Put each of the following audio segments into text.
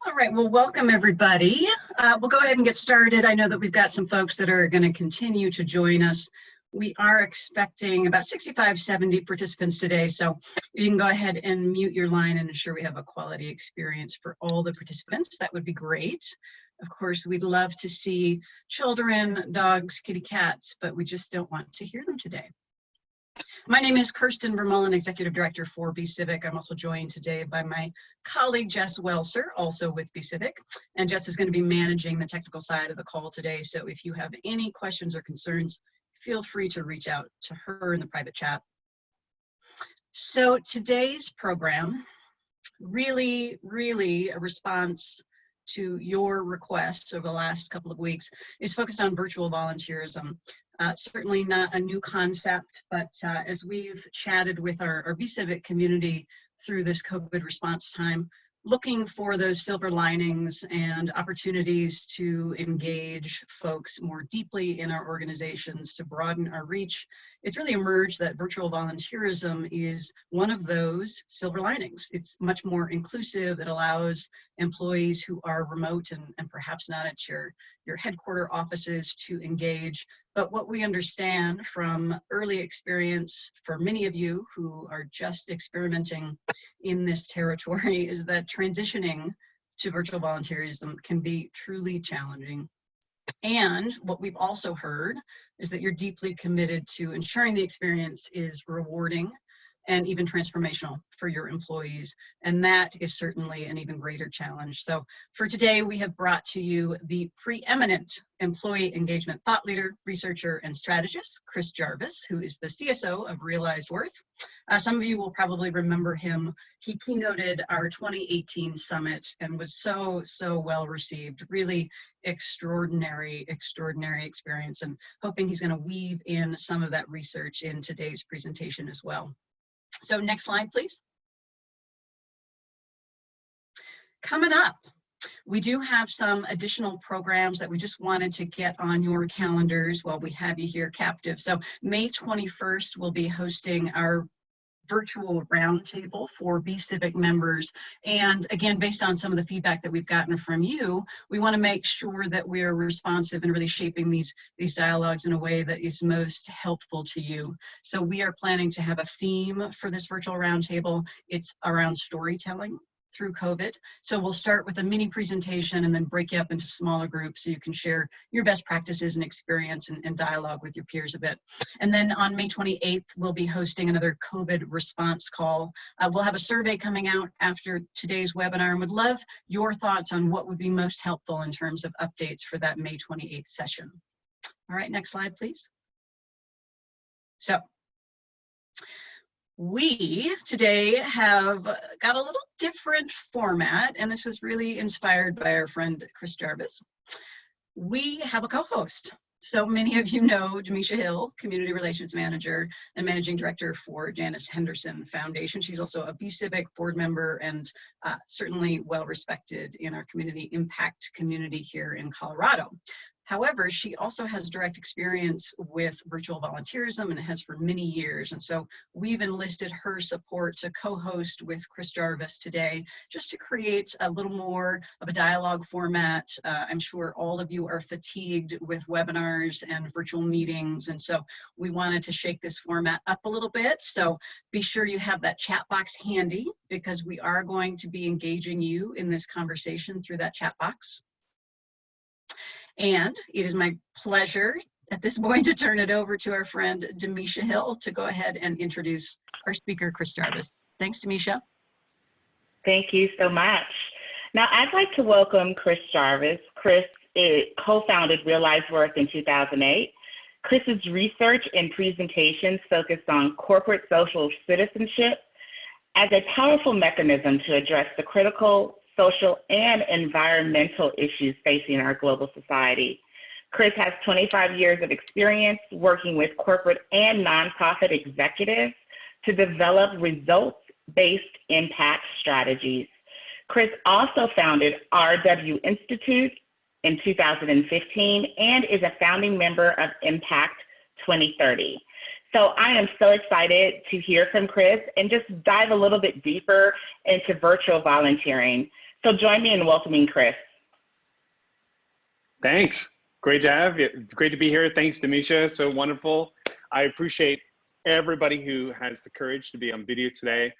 All right, well, welcome everybody. We'll go ahead and get started. I know that we've got some folks that are going to continue to join us. We are expecting about 65, 70 participants today, so you can go ahead and mute your line and ensure we have a quality experience for all the participants. That would be great. Of course, we'd love to see children, dogs, kitty cats, but we just don't want to hear them today. My name is Kirsten Vermeulen, Executive Director for BCivic. I'm also joined today by my colleague, Jess Welser, also with BCivic. And Jess is going to be managing the technical side of the call today. So if you have any questions or concerns, feel free to reach out to her in the private chat. So today's program, really a response to your requests over the last couple of weeks, is focused on virtual volunteerism. Certainly not a new concept, but as we've chatted with our BCivic community through this COVID response time, looking for those silver linings and opportunities to engage folks more deeply in our organizations, to broaden our reach, it's really emerged that virtual volunteerism is one of those silver linings. It's much more inclusive. It allows employees who are remote and perhaps not at your headquarter offices to engage. But what we understand from early experience for many of you who are just experimenting in this territory is that transitioning to virtual volunteerism can be truly challenging. And what we've also heard is that you're deeply committed to ensuring the experience is rewarding and even transformational for your employees. And that is certainly an even greater challenge. So for today, we have brought to you the preeminent employee engagement thought leader, researcher, and strategist, Chris Jarvis, who is the CSO of Realized Worth. Some of you will probably remember him. He keynoted our 2018 summit and was so well received. Really extraordinary experience, and hoping he's going to weave in some of that research in today's presentation as well. So next slide, please. Coming up, we do have some additional programs that we just wanted to get on your calendars while we have you here captive. So May 21st, we'll be hosting our virtual roundtable for BCivic members. And again, based on some of the feedback that we've gotten from you, we want to make sure that we're responsive and really shaping these dialogues in a way that is most helpful to you. So we are planning to have a theme for this virtual roundtable. It's around storytelling through COVID. So we'll start with a mini presentation and then break you up into smaller groups so you can share your best practices and experience and dialogue with your peers a bit. And then on May 28th, we'll be hosting another COVID response call. We'll have a survey coming out after today's webinar and would love your thoughts on what would be most helpful in terms of updates for that May 28th session. All right, next slide, please. So we today have got a little different format, and this was really inspired by our friend Chris Jarvis. We have a co-host. So many of you know Demisha Hill, Community Relations Manager and Managing Director for Janice Henderson Foundation. She's also a BCivic board member and certainly well respected in our community impact community here in Colorado. However, she also has direct experience with virtual volunteerism and has for many years. And so we've enlisted her support to co-host with Chris Jarvis today, just to create a little more of a dialogue format. I'm sure all of you are fatigued with webinars and virtual meetings. And so we wanted to shake this format up a little bit. So be sure you have that chat box handy, because we are going to be engaging you in this conversation through that chat box. And it is my pleasure at this point to turn it over to our friend Demisha Hill to go ahead and introduce our speaker, Chris Jarvis. Thanks, Demisha. Thank you so much. Now, I'd like to welcome Chris Jarvis. Chris co-founded Realized Worth in 2008. Chris's research and presentations focus on corporate social citizenship as a powerful mechanism to address the critical social and environmental issues facing our global society. Chris has 25 years of experience working with corporate and nonprofit executives to develop results-based impact strategies. Chris also founded RW Institute in 2015 and is a founding member of Impact 2030. So I am so excited to hear from Chris and just dive a little bit deeper into virtual volunteering. So join me in welcoming Chris. Thanks. Great to have you. Great to be here. Thanks, Demisha. So wonderful. I appreciate everybody who has the courage to be on video today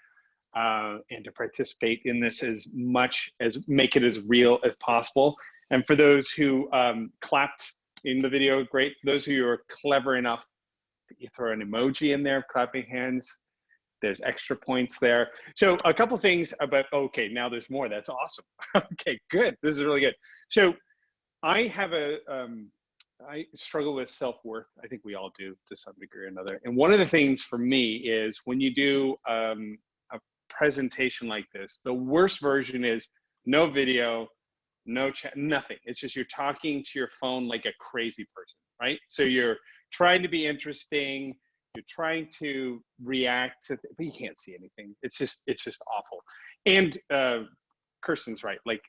and to participate in this as much as make it as real as possible. And for those who clapped in the video, great. For those of you who are clever enough, you throw an emoji in there, clapping hands. There's extra points there. So a couple things about, okay, now there's more. That's awesome. Okay, good. This is really good. So I have I struggle with self-worth. I think we all do to some degree or another. And one of the things for me is when you do a presentation like this, the worst version is no video, no chat, nothing. It's just you're talking to your phone like a crazy person, right? So you're trying to be interesting, you're trying to react to, but you can't see anything. It's just awful. And Kirsten's right. Like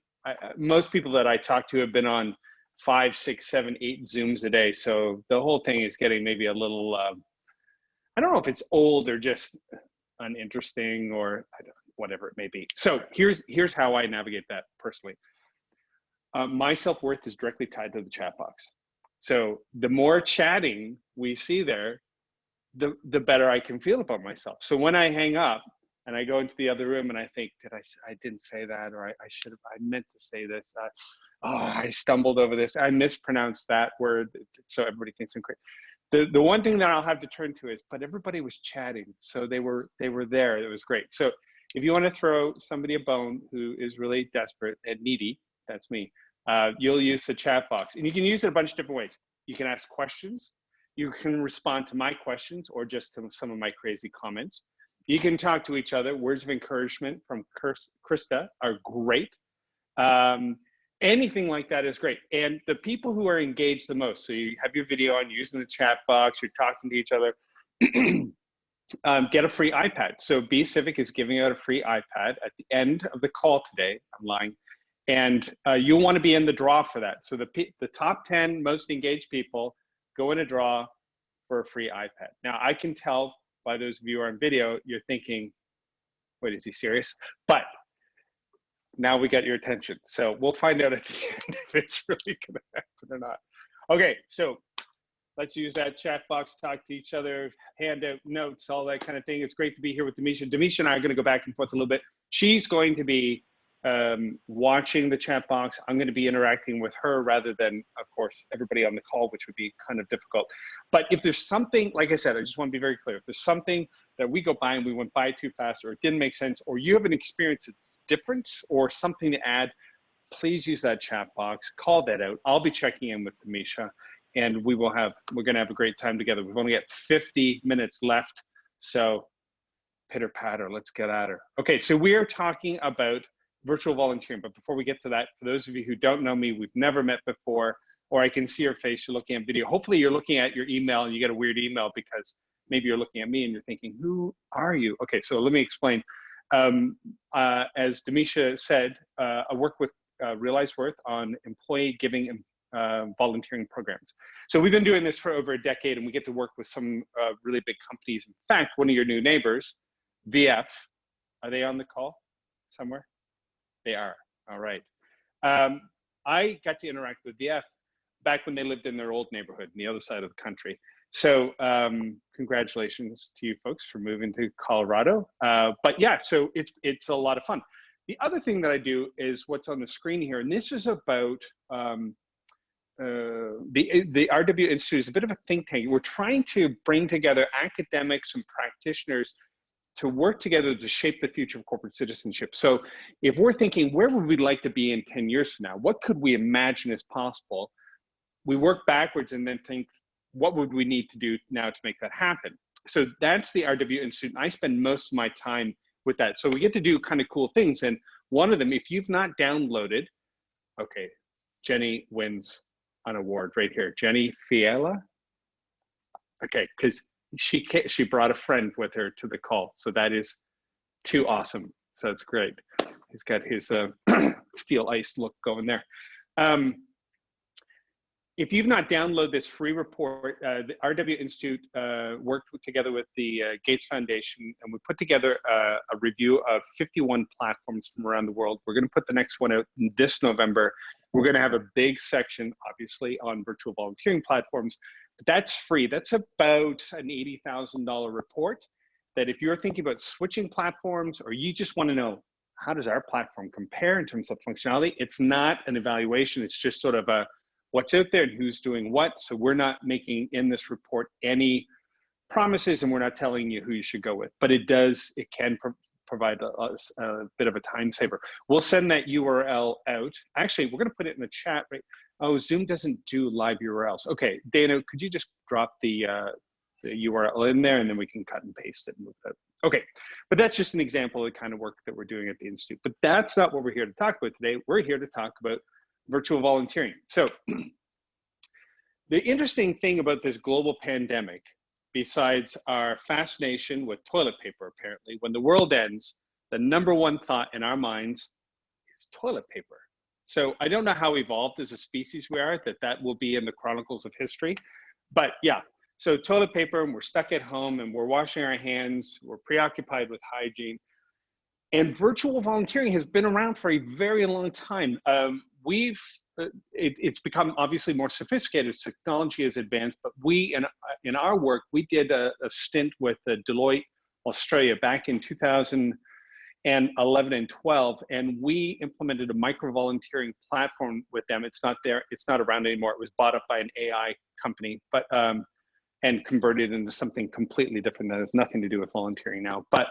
most people that I talk to have been on 5, 6, 7, 8 Zooms a day. So the whole thing is getting maybe a little, I don't know if it's old or just uninteresting or whatever it may be. So here's how I navigate that personally. My self-worth is directly tied to the chat box. So the more chatting we see there, the better I can feel about myself. So when I hang up and I go into the other room and I think, I didn't say that, or I should have, I meant to say this. Oh, I stumbled over this. I mispronounced that word. So everybody thinks I'm crazy. The one thing that I'll have to turn to is, but everybody was chatting. So they were there. It was great. So if you want to throw somebody a bone who is really desperate and needy, that's me. You'll use the chat box, and you can use it a bunch of different ways. You can ask questions. You can respond to my questions or just to some of my crazy comments. You can talk to each other. Words of encouragement from Krista are great. Anything like that is great. And the people who are engaged the most, so you have your video on, using the chat box, you're talking to each other, get a free iPad. So Be Civic is giving out a free iPad at the end of the call today. I'm lying. And you'll want to be in the draw for that. So the top 10 most engaged people go in a draw for a free iPad. Now, I can tell by those of you who are on video, you're thinking, wait, is he serious? But now we got your attention. So we'll find out at the end if it's really gonna happen or not. Okay, so let's use that chat box, talk to each other, hand out notes, all that kind of thing. It's great to be here with Demisha. Demisha and I are gonna go back and forth a little bit. She's going to be watching the chat box. I'm going to be interacting with her rather than, of course, everybody on the call, which would be kind of difficult. But if there's something, like I said, I just want to be very clear. If there's something that we go by and we went by too fast, or it didn't make sense, or you have an experience that's different or something to add, please use that chat box, call that out. I'll be checking in with Demisha, and we're going to have a great time together. We've only got 50 minutes left. So pitter patter, let's get at her. Okay, so we are talking about virtual volunteering. But before we get to that, for those of you who don't know me, we've never met before, or I can see your face, you're looking at video. Hopefully you're looking at your email and you get a weird email because maybe you're looking at me and you're thinking, who are you? Okay, so let me explain. As Demisha said, I work with Realize Worth on employee giving and volunteering programs. So we've been doing this for over a decade, and we get to work with some really big companies. In fact, one of your new neighbors, VF, are they on the call somewhere? They are. All right. I got to interact with VF back when they lived in their old neighborhood on the other side of the country. So congratulations to you folks for moving to Colorado. But yeah, so it's a lot of fun. The other thing that I do is what's on the screen here, and this is about the RW Institute is a bit of a think tank. We're trying to bring together academics and practitioners to work together to shape the future of corporate citizenship. So if we're thinking, where would we like to be in 10 years from now? What could we imagine is possible? We work backwards and then think, what would we need to do now to make that happen? So that's the RW Institute. I spend most of my time with that. So we get to do kind of cool things. And one of them, if you've not downloaded, okay, Jenny wins an award right here. Jenny Fiala. Okay, because she brought a friend with her to the call. So that is too awesome. So it's great. He's got his steel ice look going there. if you've not downloaded this free report, the RW Institute worked together with the Gates Foundation, and we put together a review of 51 platforms from around the world. We're going to put the next one out this November. We're going to have a big section, obviously, on virtual volunteering platforms, but that's free. That's about an $80,000 report that if you're thinking about switching platforms, or you just want to know, how does our platform compare in terms of functionality? It's not an evaluation. It's just sort of a what's out there and who's doing what. So we're not making in this report any promises, and we're not telling you who you should go with, but it can provide a bit of a time saver. We'll send that URL out. Actually, we're going to put it in the chat, right? Oh, Zoom doesn't do live URLs. Okay, Dana, could you just drop the URL in there, and then we can cut and paste it and move that. Okay, but that's just an example of the kind of work that we're doing at the Institute. But that's not what we're here to talk about today. We're here to talk about virtual volunteering. So the interesting thing about this global pandemic, besides our fascination with toilet paper, apparently, when the world ends, the #1 thought in our minds is toilet paper. So I don't know how evolved as a species we are, that will be in the chronicles of history. But yeah, so toilet paper, and we're stuck at home, and we're washing our hands, we're preoccupied with hygiene. And virtual volunteering has been around for a very long time. It's become obviously more sophisticated as technology has advanced, but we, in our work, we did a stint with Deloitte Australia back in 2011 and 12, and we implemented a micro-volunteering platform with them. It's not around anymore. It was bought up by an AI company, but and converted into something completely different that has nothing to do with volunteering now. But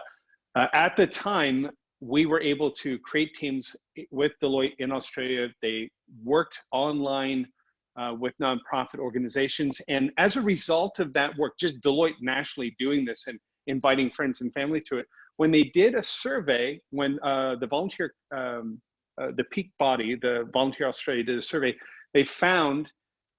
at the time, we were able to create teams with Deloitte in Australia. They worked online with nonprofit organizations. And as a result of that work, just Deloitte nationally doing this and inviting friends and family to it, when they did a survey, when the volunteer, the peak body, the Volunteer Australia did a survey, they found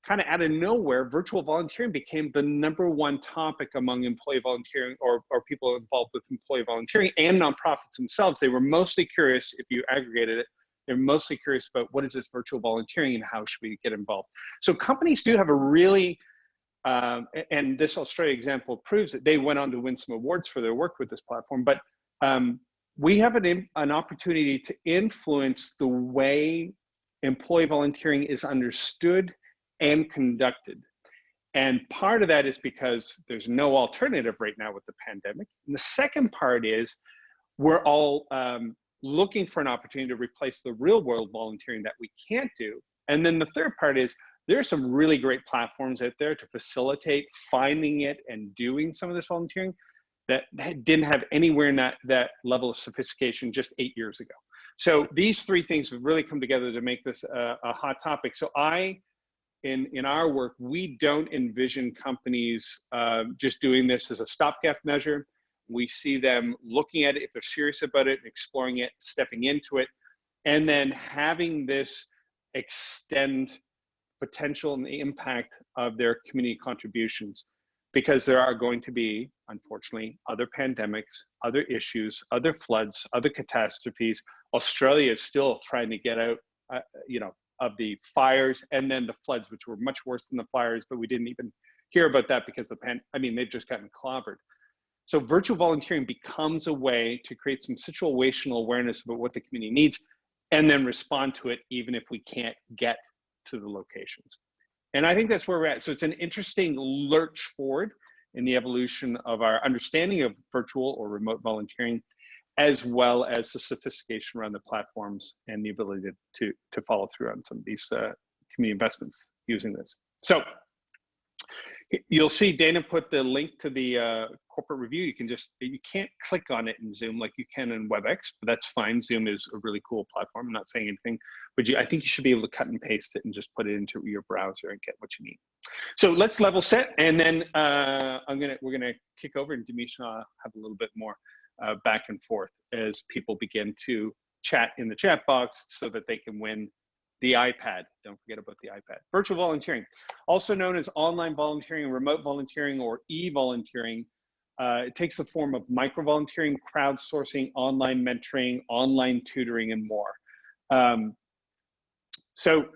kind of out of nowhere, virtual volunteering became the #1 topic among employee volunteering or people involved with employee volunteering and nonprofits themselves. They were mostly curious, if you aggregated it, they're mostly curious about what is this virtual volunteering and how should we get involved. So companies do have a really, and this Australia example proves that they went on to win some awards for their work with this platform, but we have an opportunity to influence the way employee volunteering is understood and conducted. And part of that is because there's no alternative right now with the pandemic. And the second part is we're all looking for an opportunity to replace the real world volunteering that we can't do. And then the third part is there are some really great platforms out there to facilitate finding it and doing some of this volunteering that didn't have anywhere in that level of sophistication just 8 years ago. So these three things have really come together to make this a hot topic. So in our work, we don't envision companies just doing this as a stopgap measure. We see them looking at it, if they're serious about it, exploring it, stepping into it, and then having this extend potential and the impact of their community contributions, because there are going to be, unfortunately, other pandemics, other issues, other floods, other catastrophes. Australia is still trying to get out, of the fires and then the floods, which were much worse than the fires, but we didn't even hear about that because they've just gotten clobbered. So virtual volunteering becomes a way to create some situational awareness about what the community needs and then respond to it even if we can't get to the locations. And I think that's where we're at. So it's an interesting lurch forward in the evolution of our understanding of virtual or remote volunteering, as well as the sophistication around the platforms and the ability to follow through on some of these community investments using this. So you'll see Dana put the link to the corporate review. You can't click on it in Zoom like you can in WebEx, but that's fine. Zoom is a really cool platform. I'm not saying anything, but I think you should be able to cut and paste it and just put it into your browser and get what you need. So let's level set, and then we're gonna kick over, and Demisha will have a little bit more back and forth as people begin to chat in the chat box so that they can win the iPad. Don't forget about the iPad. Virtual volunteering, also known as online volunteering, remote volunteering, or e-volunteering. It takes the form of micro-volunteering, crowdsourcing, online mentoring, online tutoring, and more. So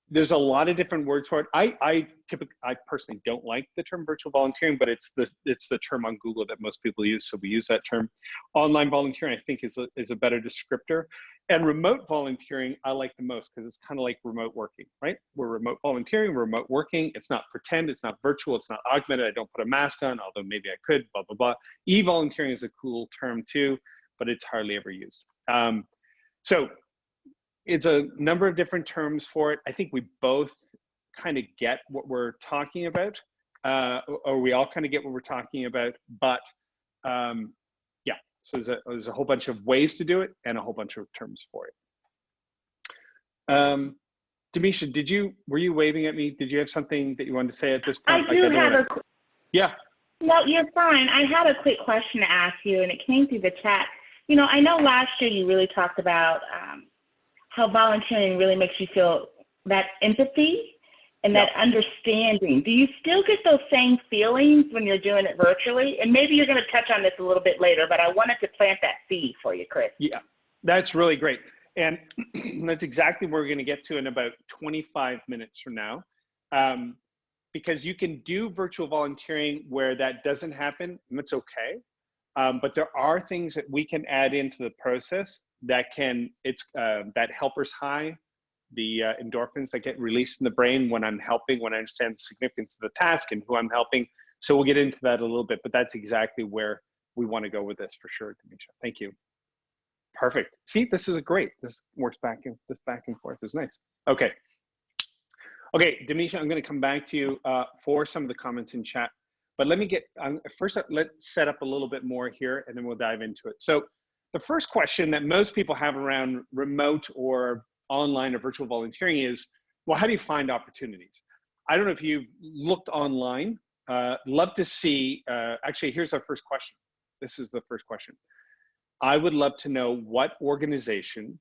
there's a lot of different words for it. I personally don't like the term virtual volunteering, but it's the term on Google that most people use, so we use that term. Online volunteering, I think, is a better descriptor. And remote volunteering, I like the most because it's kind of like remote working, right? We're remote volunteering, we're remote working. It's not pretend, it's not virtual, it's not augmented. I don't put a mask on, although maybe I could, blah, blah, blah. E-volunteering is a cool term too, but it's hardly ever used. So it's a number of different terms for it. I think we both kind of get what we're talking about, or we all kind of get what we're talking about, but yeah, so there's a whole bunch of ways to do it and a whole bunch of terms for it. Demisha, were you waving at me? Did you have something that you wanted to say at this point? I do have Yeah. No, you're fine. I had a quick question to ask you, and it came through the chat. You know, I know last year you really talked about how volunteering really makes you feel that empathy and that understanding. Do you still get those same feelings when you're doing it virtually? And maybe you're going to touch on this a little bit later, but I wanted to plant that seed for you, Chris. Yeah, that's really great. And that's exactly where we're going to get to in about 25 minutes from now. Because you can do virtual volunteering where that doesn't happen, and it's okay. But there are things that we can add into the process that can, that helper's high, the endorphins that get released in the brain when I'm helping, when I understand the significance of the task and who I'm helping. So we'll get into that a little bit, but that's exactly where we want to go with this for sure, Demisha. Thank you. Perfect. See, this is great. This works back and forth is nice. Okay. Okay, Demisha, I'm going to come back to you for some of the comments in chat. But let me get, first, let's set up a little bit more here, and then we'll dive into it. So the first question that most people have around remote or online or virtual volunteering is, well, how do you find opportunities? I don't know if you've looked online. Love to see, actually, here's our first question. This is the first question. I would love to know what organization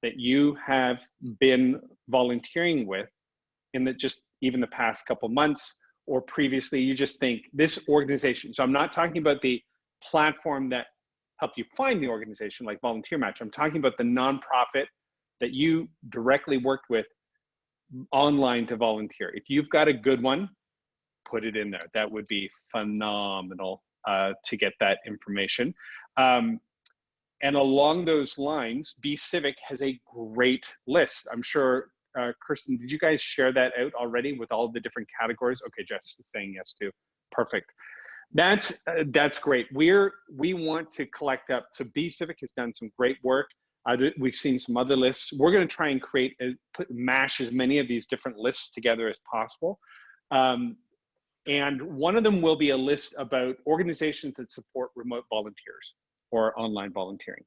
that you have been volunteering with in even the past couple months, or previously, you just think this organization. So I'm not talking about the platform that helped you find the organization like Volunteer Match. I'm talking about the nonprofit that you directly worked with online to volunteer. If you've got a good one, put it in there. That would be phenomenal to get that information. And along those lines, Be Civic has a great list. I'm sure, Kirsten, did you guys share that out already with all the different categories? Okay, Jess is saying yes too. Perfect. That's great. We want to collect up. So Be Civic has done some great work. We've seen some other lists. We're going to try and mash as many of these different lists together as possible. And one of them will be a list about organizations that support remote volunteers or online volunteering.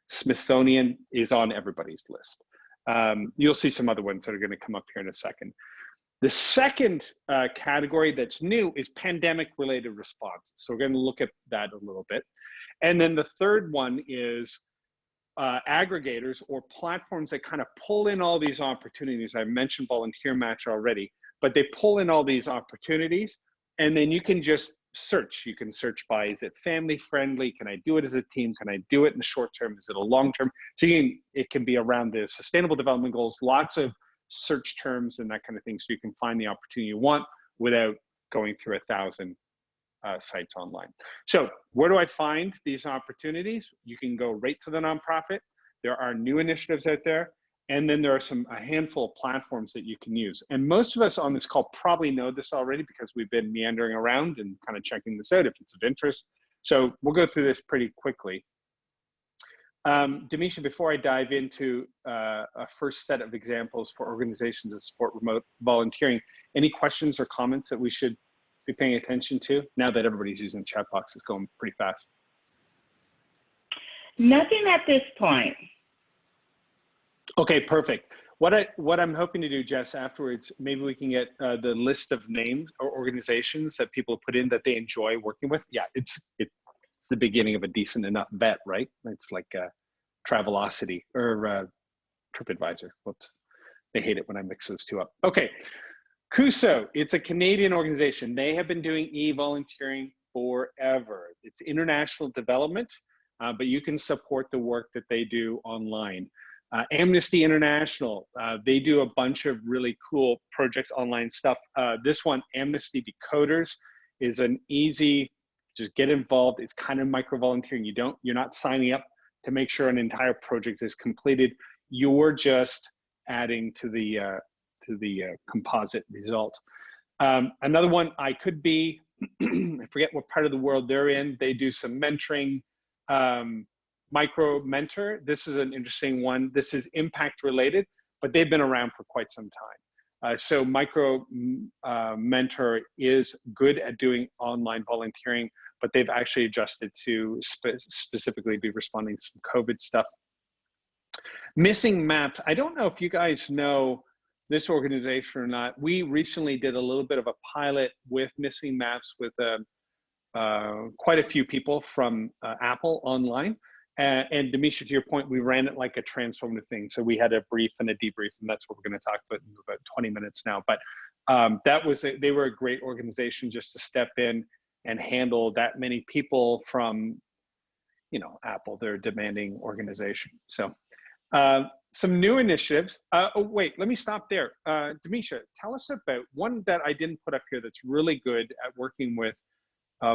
Smithsonian is on everybody's list. You'll see some other ones that are going to come up here in a second. The second category that's new is pandemic-related responses. So we're going to look at that a little bit. And then the third one is aggregators or platforms that kind of pull in all these opportunities. I mentioned Volunteer Match already, but they pull in all these opportunities, and then you can just search. You can search by, is it family friendly? Can I do it as a team? Can I do it in the short term? Is it a long term? So it can be around the Sustainable Development Goals, lots of search terms and that kind of thing, so you can find the opportunity you want without going through 1,000 sites online. So where do I find these opportunities? You can go right to the nonprofit. There are new initiatives out there. And then there are a handful of platforms that you can use. And most of us on this call probably know this already because we've been meandering around and kind of checking this out if it's of interest. So we'll go through this pretty quickly. Demisha, before I dive into a first set of examples for organizations that support remote volunteering, any questions or comments that we should be paying attention to now that everybody's using the chat box? It's going pretty fast. Nothing at this point. Okay, perfect. What I'm hoping to do, Jess, afterwards, maybe we can get the list of names or organizations that people put in that they enjoy working with. Yeah, it's the beginning of a decent enough bet, right? It's like Travelocity or TripAdvisor. Whoops, they hate it when I mix those two up. Okay, CUSO, it's a Canadian organization. They have been doing e-volunteering forever. It's international development, but you can support the work that they do online. Amnesty International, they do a bunch of really cool projects, online stuff. This one, Amnesty Decoders, is an easy, just get involved. It's kind of micro volunteering. You're not signing up to make sure an entire project is completed. You're just adding to the composite result. Another one, I could be, I forget what part of the world they're in. They do some mentoring, micro mentor. This is an interesting one. This is impact related, but they've been around for quite some time. So micro mentor is good at doing online volunteering, but they've actually adjusted to specifically be responding to some COVID stuff. Missing Maps. I don't know if you guys know this organization or not. We recently did a little bit of a pilot with Missing Maps with quite a few people from Apple online. And Demisha, to your point, we ran it like a transformative thing. So we had a brief and a debrief, and that's what we're going to talk about in about 20 minutes now. But they were a great organization just to step in and handle that many people from, Apple. They're a demanding organization. So some new initiatives. Oh, wait, let me stop there. Demisha, tell us about one that I didn't put up here that's really good at working with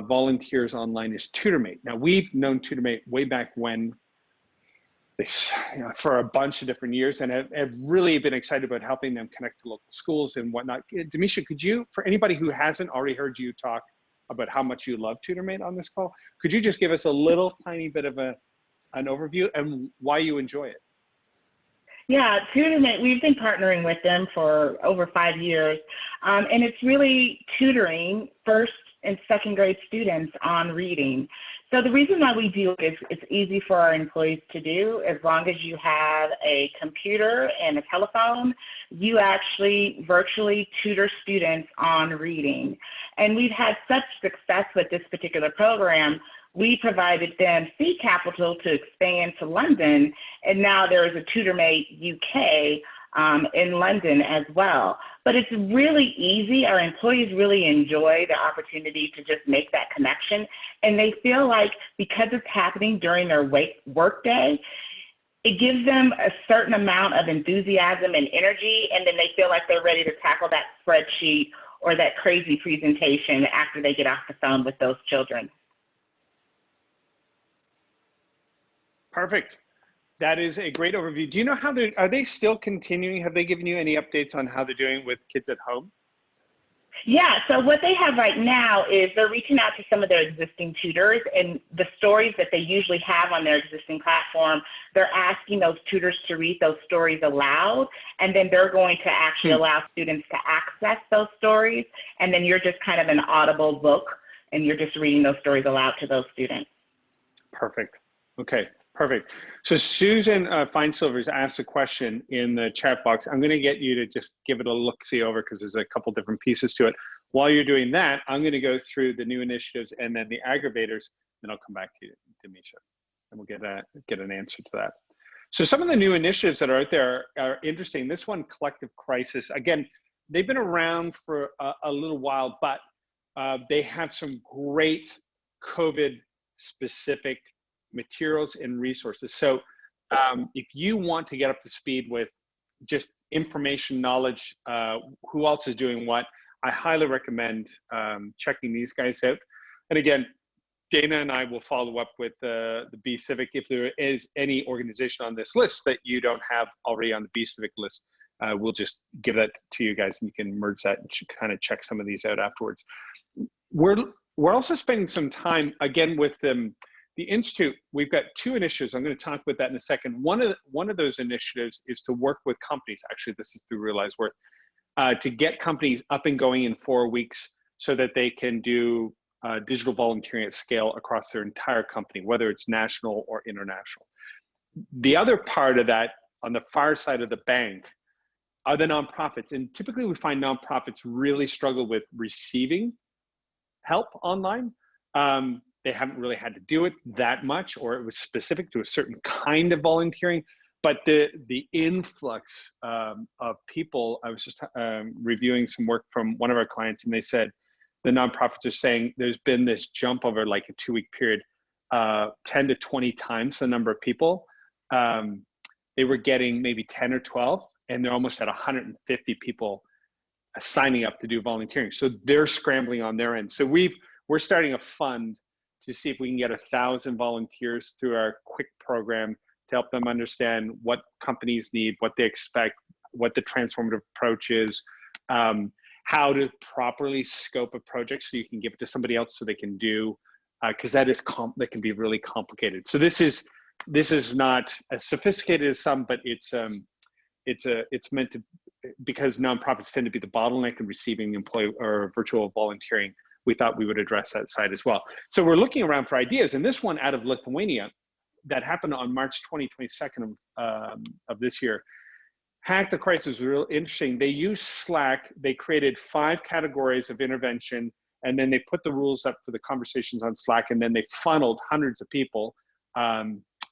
volunteers online is TutorMate. Now, we've known TutorMate way back when, for a bunch of different years, and have really been excited about helping them connect to local schools and whatnot. Demisha, could you, for anybody who hasn't already heard you talk about how much you love TutorMate on this call, could you just give us a little tiny bit of an overview and why you enjoy it? Yeah, TutorMate, we've been partnering with them for over 5 years, and it's really tutoring first and second grade students on reading. So the reason why we do it is it's easy for our employees to do. As long as you have a computer and a telephone, you actually virtually tutor students on reading. And we've had such success with this particular program, we provided them seed capital to expand to London, and now there is a TutorMate UK in London as well. But it's really easy. Our employees really enjoy the opportunity to just make that connection. And they feel like because it's happening during their work day, it gives them a certain amount of enthusiasm and energy, and then they feel like they're ready to tackle that spreadsheet or that crazy presentation after they get off the phone with those children. Perfect. That is a great overview. Do you know how are they still continuing? Have they given you any updates on how they're doing with kids at home? Yeah, so what they have right now is they're reaching out to some of their existing tutors, and the stories that they usually have on their existing platform, they're asking those tutors to read those stories aloud, and then they're going to actually allow students to access those stories, and then you're just kind of an audible book, and you're just reading those stories aloud to those students. Perfect. Okay. Perfect. So Susan Feinsilver's asked a question in the chat box. I'm going to get you to just give it a look-see over because there's a couple different pieces to it. While you're doing that, I'm going to go through the new initiatives and then the aggravators, then I'll come back to you, Demisha, and we'll get an answer to that. So some of the new initiatives that are out there are interesting. This one, Collective Crisis, again, they've been around for a little while, but they have some great COVID-specific materials and resources. So if you want to get up to speed with just information, knowledge, who else is doing what, I highly recommend checking these guys out. And again, Dana and I will follow up with the B Civic. If there is any organization on this list that you don't have already on the B Civic list, we'll just give that to you guys and you can merge that and kind of check some of these out afterwards. We're also spending some time, again, with the Institute. We've got 2 initiatives. I'm going to talk about that in a second. One of those initiatives is to work with companies. Actually, this is through Realize Worth, to get companies up and going in 4 weeks so that they can do digital volunteering at scale across their entire company, whether it's national or international. The other part of that, on the far side of the bank, are the nonprofits. And typically we find nonprofits really struggle with receiving help online. They haven't really had to do it that much, or it was specific to a certain kind of volunteering. But the influx of people, I was just reviewing some work from one of our clients, and they said the nonprofits are saying there's been this jump over like a 2-week period, 10 to 20 times the number of people. they were getting maybe 10 or 12, and they're almost at 150 people signing up to do volunteering. So they're scrambling on their end. So we're starting a fund to see if we can get 1,000 volunteers through our quick program to help them understand what companies need, what they expect, what the transformative approach is, how to properly scope a project so you can give it to somebody else so they can do, because that can be really complicated. So this is not as sophisticated as some, but it's meant to, because nonprofits tend to be the bottleneck in receiving employee or virtual volunteering. We thought we would address that side as well. So we're looking around for ideas, and this one out of Lithuania that happened on March 22nd of this year. Hack the Crisis was real interesting. They used Slack. They created 5 categories of intervention, and then they put the rules up for the conversations on Slack, and then they funneled hundreds of people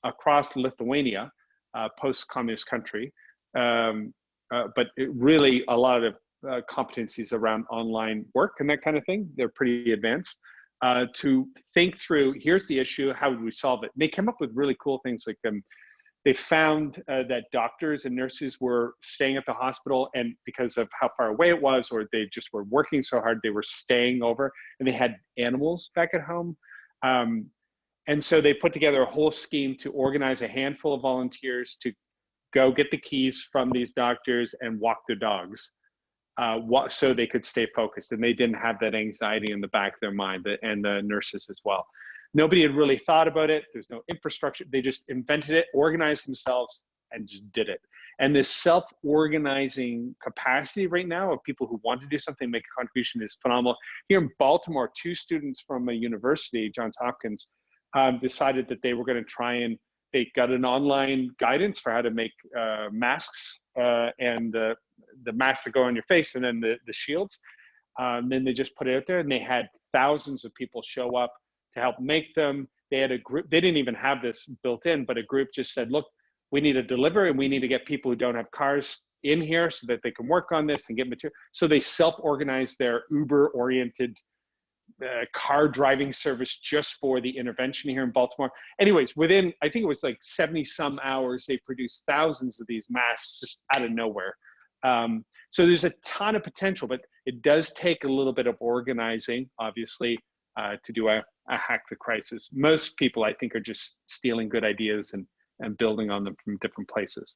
across Lithuania, post-communist country. But really a lot of competencies around online work and that kind of thing. They're pretty advanced to think through, here's the issue, how would we solve it? And they came up with really cool things like they found that doctors and nurses were staying at the hospital, and because of how far away it was, or they just were working so hard, they were staying over, and they had animals back at home. And so they put together a whole scheme to organize a handful of volunteers to go get the keys from these doctors and walk their dogs so they could stay focused, and they didn't have that anxiety in the back of their mind, and the nurses as well. Nobody had really thought about it. There's no infrastructure. They just invented it, organized themselves, and just did it. And this self-organizing capacity right now of people who want to do something, make a contribution, is phenomenal. Here in Baltimore, 2 students from a university, Johns Hopkins, decided that they were going to try and they got an online guidance for how to make masks and the masks that go on your face, and then the shields. Then they just put it out there, and they had thousands of people show up to help make them. They had a group, they didn't even have this built in, but a group just said, look, we need a delivery, and we need to get people who don't have cars in here so that they can work on this and get material. So they self-organized their Uber-oriented car driving service just for the intervention here in Baltimore. Anyways, within, I think it was like 70 some hours, they produced thousands of these masks just out of nowhere. So there's a ton of potential, but it does take a little bit of organizing, obviously, to do a hack the crisis. Most people, I think, are just stealing good ideas and building on them from different places.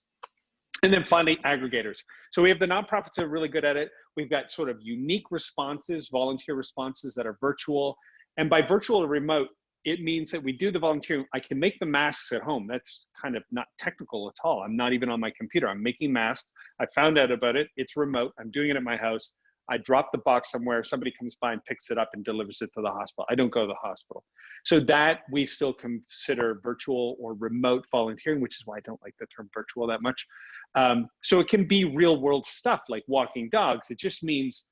And then finally, aggregators. So we have the nonprofits that are really good at it. We've got sort of unique responses, volunteer responses that are virtual. And by virtual or remote, it means that we do the volunteering. I can make the masks at home. That's kind of not technical at all. I'm not even on my computer. I'm making masks. I found out about it. It's remote. I'm doing it at my house. I drop the box somewhere. Somebody comes by and picks it up and delivers it to the hospital. I don't go to the hospital. So that we still consider virtual or remote volunteering, which is why I don't like the term virtual that much. So it can be real world stuff like walking dogs. It just means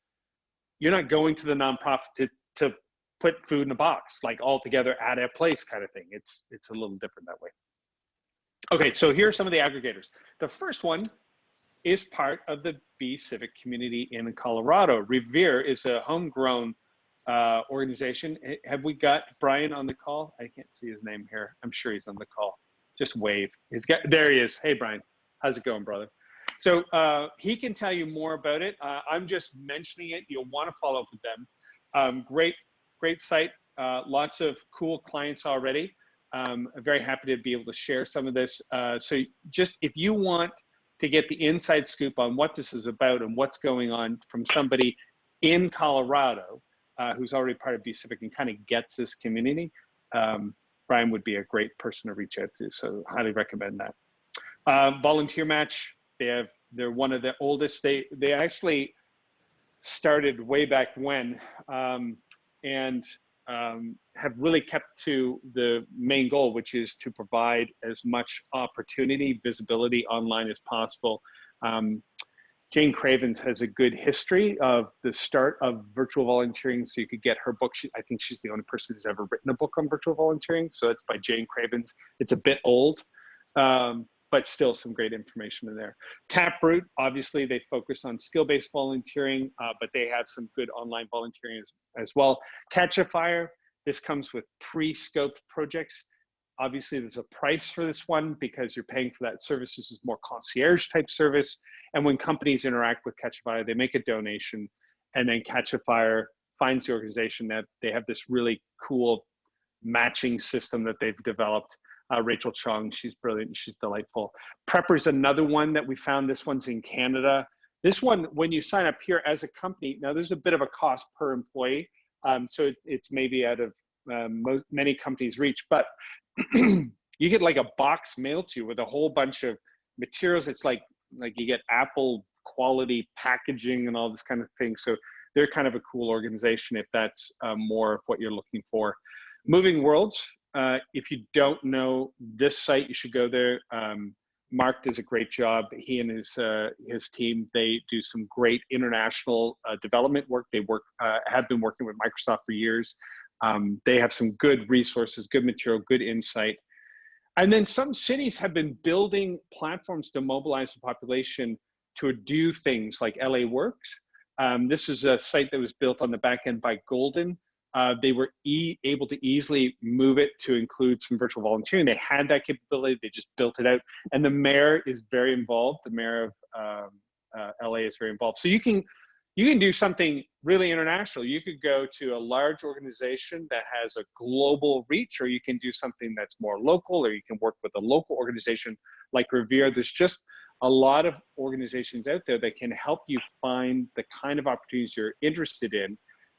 you're not going to the nonprofit to put food in a box, like all together at a place kind of thing. It's a little different that way. Okay, so here are some of the aggregators. The first one is part of the Be Civic community in Colorado. Revere is a homegrown organization. Have we got Brian on the call? I can't see his name here. I'm sure he's on the call. Just wave. There he is. Hey, Brian. How's it going, brother? So he can tell you more about it. I'm just mentioning it. You'll want to follow up with them. Great site. Lots of cool clients already. I'm very happy to be able to share some of this. So just if you want to get the inside scoop on what this is about and what's going on from somebody in Colorado who's already part of Be Civic and kind of gets this community, Brian would be a great person to reach out to. So highly recommend that. Volunteer Match, they're one of the oldest. They actually started way back when and have really kept to the main goal, which is to provide as much opportunity, visibility online as possible. Jane Cravens has a good history of the start of virtual volunteering, so you could get her book. I think she's the only person who's ever written a book on virtual volunteering, so it's by Jane Cravens. It's a bit old, but still some great information in there. Taproot, obviously they focus on skill-based volunteering, but they have some good online volunteering as well. Catch a Fire, this comes with pre-scoped projects. Obviously, there's a price for this one because you're paying for that service. This is more concierge type service. And when companies interact with Catch a Fire, they make a donation, and then Catch a Fire finds the organization that they have this really cool matching system that they've developed. Rachel Chung, she's brilliant, she's delightful. Prepper's another one that we found. This one's in Canada. This one, when you sign up here as a company, now there's a bit of a cost per employee, so it's maybe out of many companies' reach, but you get like a box mailed to you with a whole bunch of materials. It's like you get Apple quality packaging and all this kind of thing. So they're kind of a cool organization if that's more of what you're looking for. Moving Worlds, if you don't know this site, you should go there. Mark does a great job. He and his team, they do some great international development work. They have been working with Microsoft for years. They have some good resources, good material, good insight. And then some cities have been building platforms to mobilize the population to do things like LA Works. This is a site that was built on the back end by Golden. They were able to easily move it to include some virtual volunteering. They had that capability, they just built it out. And the mayor is very involved. The mayor of LA is very involved. So you can do something really international. You could go to a large organization that has a global reach, or you can do something that's more local, or you can work with a local organization like Revere. There's just a lot of organizations out there that can help you find the kind of opportunities you're interested in.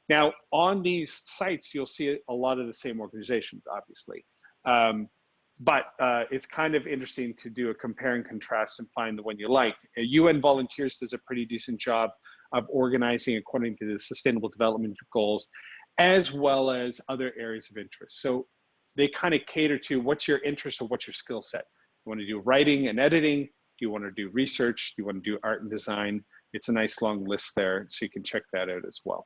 Now, on these sites, you'll see a lot of the same organizations, obviously. But it's kind of interesting to do a compare and contrast and find the one you like. UN Volunteers does a pretty decent job of organizing according to the Sustainable Development Goals, as well as other areas of interest. So they kind of cater to what's your interest or what's your skill set. You want to do writing and editing? Do you want to do research? Do you want to do art and design? It's a nice long list there, so you can check that out as well.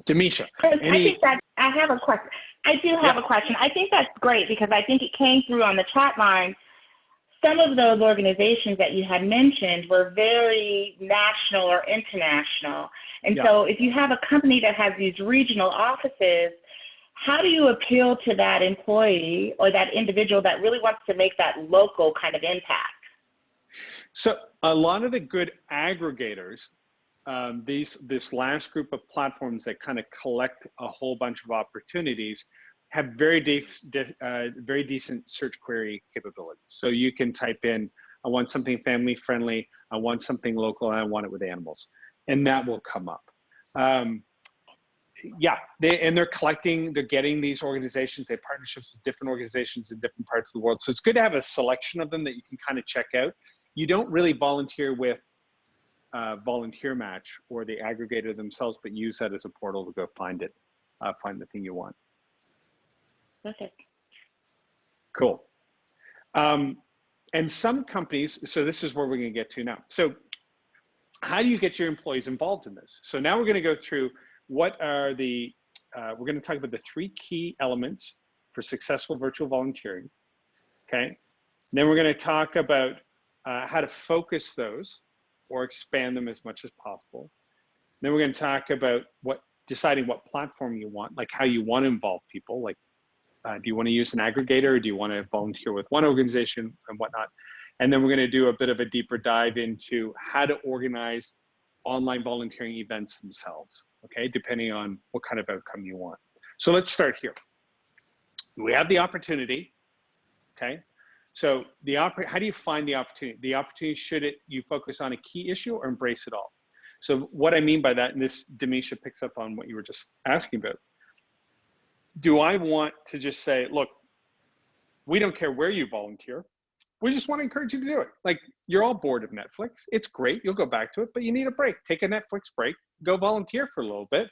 Demisha, I have a question. I do have a question. I think that's great because I think it came through on the chat line. Some of those organizations that you had mentioned were very national or international. And so if you have a company that has these regional offices, how do you appeal to that employee or that individual that really wants to make that local kind of impact? So a lot of the good aggregators, this last group of platforms that kind of collect a whole bunch of opportunities, have very decent search query capabilities. So you can type in, I want something family friendly, I want something local, and I want it with animals. And that will come up. They're getting these organizations, they have partnerships with different organizations in different parts of the world. So it's good to have a selection of them that you can kind of check out. You don't really volunteer with Volunteer Match or the aggregator themselves, but use that as a portal to go find it, find the thing you want. Okay. Cool. And some companies, so this is where we're going to get to now. So how do you get your employees involved in this? So now we're going to go through what are the, we're going to talk about the 3 key elements for successful virtual volunteering. Okay. And then we're going to talk about how to focus those or expand them as much as possible. Then we're going to talk about deciding what platform you want, like how you want to involve people, like do you want to use an aggregator, or do you want to volunteer with one organization and whatnot? And then we're going to do a bit of a deeper dive into how to organize online volunteering events themselves, okay, depending on what kind of outcome you want. So let's start here. We have the opportunity, okay? So how do you find the opportunity? The opportunity, you focus on a key issue or embrace it all? So what I mean by that, and this, Demisha, picks up on what you were just asking about. Do I want to just say, look, we don't care where you volunteer. We just want to encourage you to do it. Like, you're all bored of Netflix. It's great. You'll go back to it, but you need a break. Take a Netflix break, go volunteer for a little bit,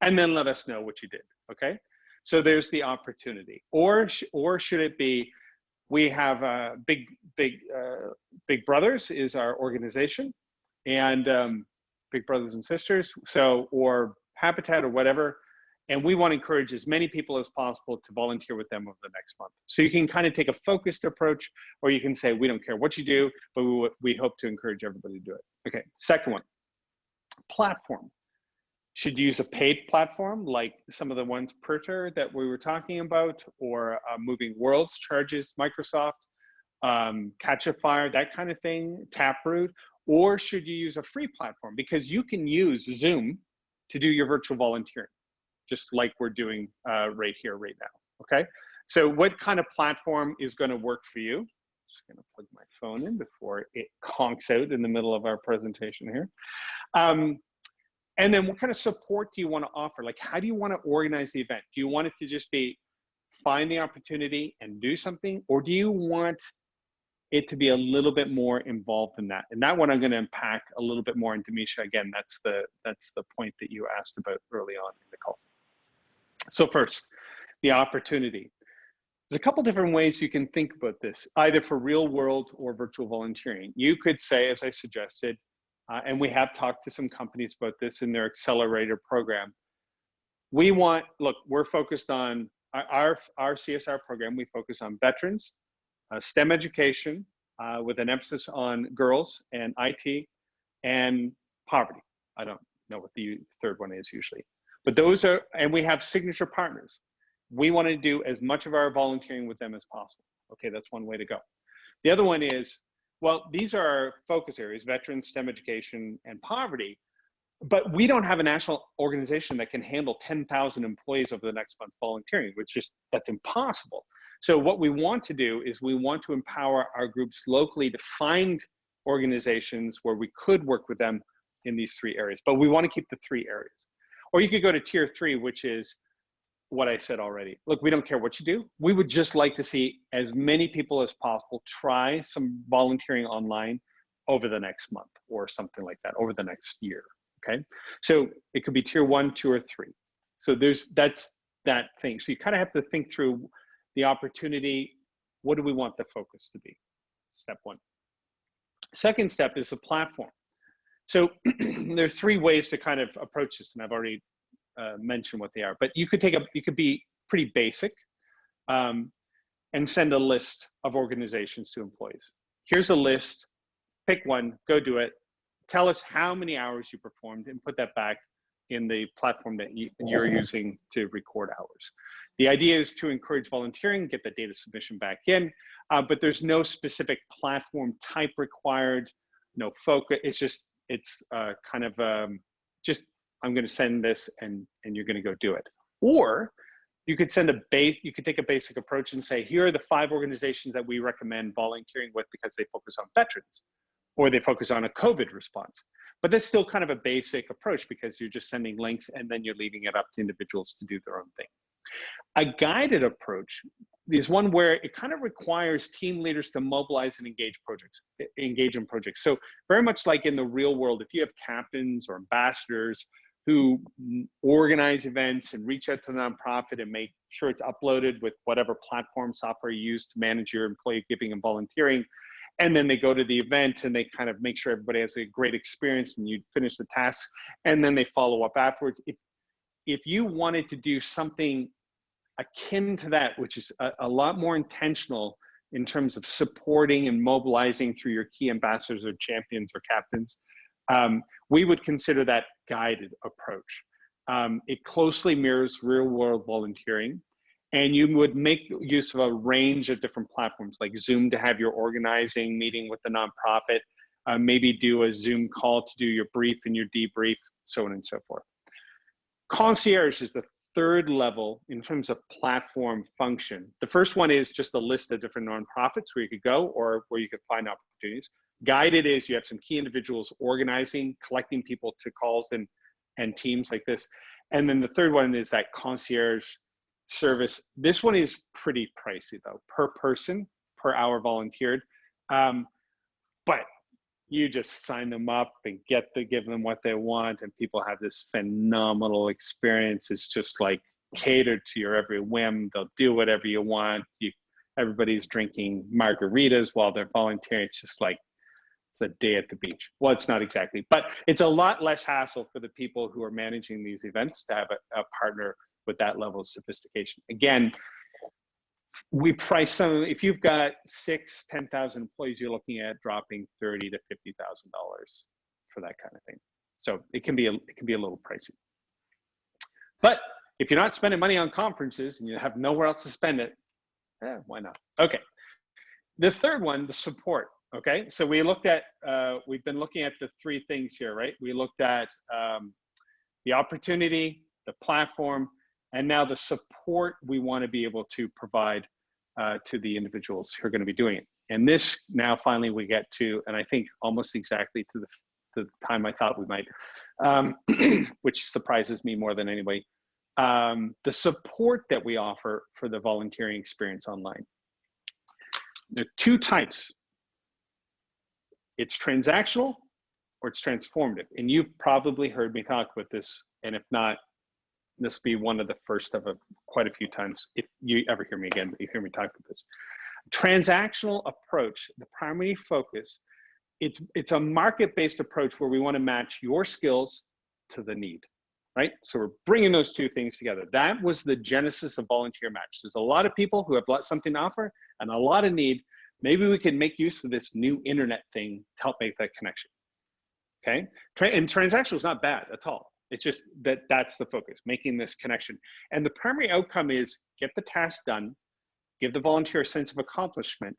and then let us know what you did, okay? So there's the opportunity. Or should it be, we have Big Brothers is our organization, and Big Brothers and Sisters, or Habitat or whatever, and we want to encourage as many people as possible to volunteer with them over the next month. So you can kind of take a focused approach, or you can say, we don't care what you do, but we hope to encourage everybody to do it. Okay, second one, platform. Should you use a paid platform like some of the ones Perter that we were talking about, or Moving Worlds charges Microsoft, Catchafire, that kind of thing, Taproot? Or should you use a free platform? Because you can use Zoom to do your virtual volunteering, just like we're doing right here, right now, okay? So what kind of platform is gonna work for you? Just gonna plug my phone in before it conks out in the middle of our presentation here. And then what kind of support do you want to offer? Like, how do you want to organize the event? Do you want it to just be find the opportunity and do something? Or do you want it to be a little bit more involved in that? And that one I'm going to unpack a little bit more into Misha. Again, that's the point that you asked about early on in the call. So first, the opportunity. There's a couple different ways you can think about this, either for real world or virtual volunteering. You could say, as I suggested, and we have talked to some companies about this in their accelerator program. We're focused on our CSR program. We focus on veterans, STEM education, with an emphasis on girls and IT and poverty. I don't know what the third one is usually, but those are, and we have signature partners. We want to do as much of our volunteering with them as possible. Okay, that's one way to go. The other one is, well, these are our focus areas, veterans, STEM education, and poverty, but we don't have a national organization that can handle 10,000 employees over the next month volunteering, that's impossible. So what we want to do is we want to empower our groups locally to find organizations where we could work with them in these three areas, but we want to keep the three areas. Or you could go to tier 3, which is what I said already. Look, we don't care what you do. We would just like to see as many people as possible try some volunteering online over the next month or something like that, over the next year, okay? So it could be tier 1, 2, or 3. So that's that thing. So you kind of have to think through the opportunity. What do we want the focus to be? Step 1. Second step is the platform. So there are 3 ways to kind of approach this, and I've already mention what they are, but you could be pretty basic and send a list of organizations to employees. Here's a list, pick one, go do it. Tell us how many hours you performed and put that back in the platform that you're using to record hours. The idea is to encourage volunteering, get the data submission back in, but there's no specific platform type required, no focus. It's kind of just I'm going to send this and you're going to go do it. Or you could you could take a basic approach and say, here are the 5 organizations that we recommend volunteering with because they focus on veterans or they focus on a COVID response. But that's still kind of a basic approach because you're just sending links and then you're leaving it up to individuals to do their own thing. A guided approach is one where it kind of requires team leaders to mobilize and engage in projects. So very much like in the real world, if you have captains or ambassadors who organize events and reach out to the nonprofit and make sure it's uploaded with whatever platform software you use to manage your employee giving and volunteering. And then they go to the event and they kind of make sure everybody has a great experience and you finish the tasks and then they follow up afterwards. If you wanted to do something akin to that, which is a lot more intentional in terms of supporting and mobilizing through your key ambassadors or champions or captains, we would consider that guided approach. It closely mirrors real world volunteering, and you would make use of a range of different platforms like Zoom to have your organizing meeting with the nonprofit, maybe do a Zoom call to do your brief and your debrief, so on and so forth. Concierge is the third level in terms of platform function. The first one is just a list of different nonprofits where you could go or where you could find opportunities. Guided is you have some key individuals organizing, collecting people to calls and teams like this. And then the third one is that concierge service. This one is pretty pricey though, per person, per hour volunteered. But you just sign them up and give them what they want, and people have this phenomenal experience. It's just like catered to your every whim. They'll do whatever you want. Everybody's drinking margaritas while they're volunteering. It's just like, it's a day at the beach. Well, it's not exactly, but it's a lot less hassle for the people who are managing these events to have a partner with that level of sophistication. Again, we price some, if you've got 10,000 employees, you're looking at dropping $30,000 to $50,000 for that kind of thing. So it can be a little pricey. But if you're not spending money on conferences and you have nowhere else to spend it, why not? Okay. The third one, the support. Okay. So we looked at, we've been looking at the three things here, right? We looked at the opportunity, the platform, and now the support we want to be able to provide to the individuals who are going to be doing it. And this now finally we get to, and I think almost exactly to the time I thought we might, which surprises me more than anybody, the support that we offer for the volunteering experience online. There are two types. It's transactional or it's transformative. And you've probably heard me talk about this, and if not, this will be one of the first of quite a few times if you ever hear me again, but you hear me talk about this. Transactional approach, the primary focus, it's a market-based approach where we want to match your skills to the need, right? So we're bringing those two things together. That was the genesis of Volunteer Match. There's a lot of people who have something to offer and a lot of need. Maybe we can make use of this new internet thing to help make that connection, okay? And transactional is not bad at all. It's just that's the focus, making this connection. And the primary outcome is get the task done, give the volunteer a sense of accomplishment.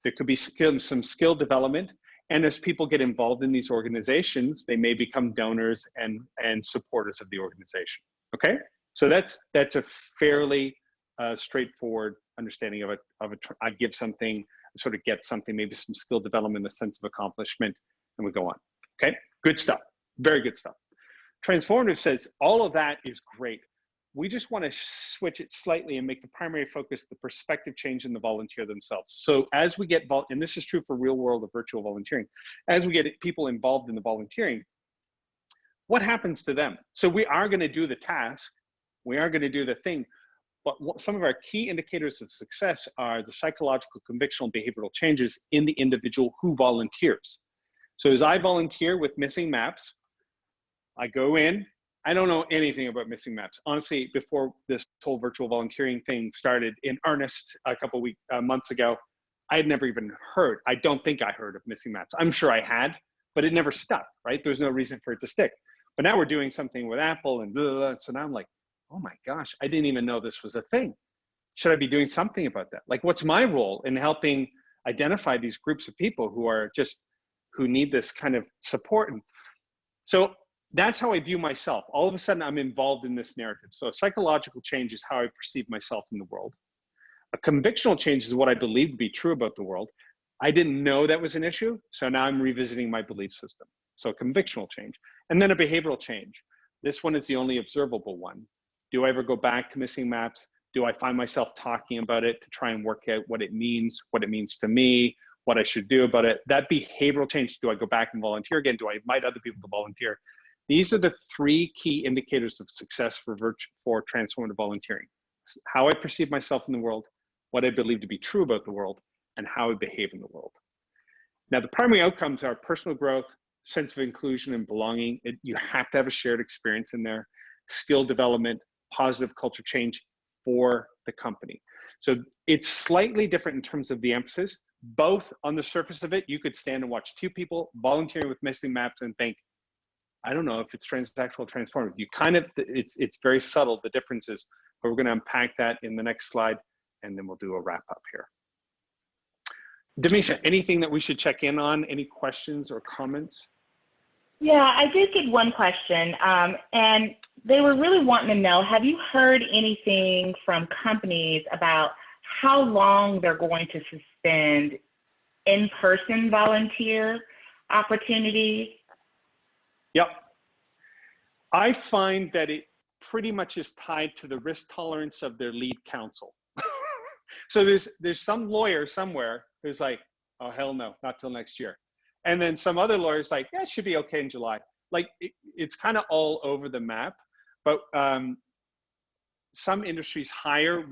There could be some skill development. And as people get involved in these organizations, they may become donors and supporters of the organization, okay? So that's a fairly straightforward understanding of I give something, sort of get something, maybe some skill development, a sense of accomplishment, and we go on, okay? Good stuff, very good stuff. Transformative says all of that is great. We just want to switch it slightly and make the primary focus the perspective change in the volunteer themselves. So as we get, and this is true for real world or virtual volunteering, as we get people involved in the volunteering, what happens to them? So we are going to do the task, we are going to do the thing, but some of our key indicators of success are the psychological, convictional, and behavioral changes in the individual who volunteers. So as I volunteer with Missing Maps, I go in, I don't know anything about Missing Maps. Honestly, before this whole virtual volunteering thing started in earnest a couple months ago, I had never even heard, I don't think I heard of Missing Maps. I'm sure I had, but it never stuck, right? There's no reason for it to stick. But now we're doing something with Apple and blah, blah, blah. So now I'm like, oh my gosh, I didn't even know this was a thing. Should I be doing something about that? Like, what's my role in helping identify these groups of people who need this kind of support? And so that's how I view myself. All of a sudden, I'm involved in this narrative. So a psychological change is how I perceive myself in the world. A convictional change is what I believe to be true about the world. I didn't know that was an issue, so now I'm revisiting my belief system. So a convictional change. And then a behavioral change. This one is the only observable one. Do I ever go back to Missing Maps? Do I find myself talking about it to try and work out what it means to me, what I should do about it? That behavioral change, do I go back and volunteer again? Do I invite other people to volunteer? These are the three key indicators of success for transformative volunteering. How I perceive myself in the world, what I believe to be true about the world, and how I behave in the world. Now, the primary outcomes are personal growth, sense of inclusion and belonging. You have to have a shared experience in there, skill development, positive culture change for the company. So it's slightly different in terms of the emphasis. Both on the surface of it, you could stand and watch two people volunteering with Missing Maps and think, I don't know if it's transactional or transformative. You kind of, it's very subtle, the differences, but we're going to unpack that in the next slide, and then we'll do a wrap up here. Demisha, anything that we should check in on? Any questions or comments? Yeah, I did get one question, and they were really wanting to know, have you heard anything from companies about how long they're going to suspend in-person volunteer opportunities? Yep. I find that it pretty much is tied to the risk tolerance of their lead counsel. So there's some lawyer somewhere who's like, oh, hell no, not till next year. And then some other lawyer's like, yeah, it should be okay in July. Like it's kind of all over the map, but some industries hire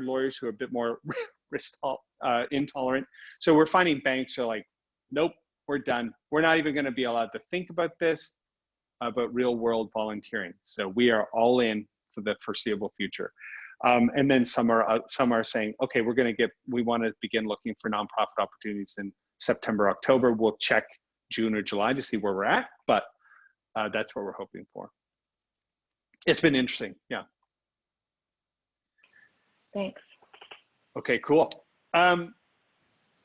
lawyers who are a bit more risk intolerant. So we're finding banks are like, nope, we're done. We're not even going to be allowed to think about this, about real world volunteering. So we are all in for the foreseeable future. And then some are saying, okay, we want to begin looking for nonprofit opportunities in September, October. We'll check June or July to see where we're at, but that's what we're hoping for. It's been interesting. Yeah. Thanks. Okay, cool. And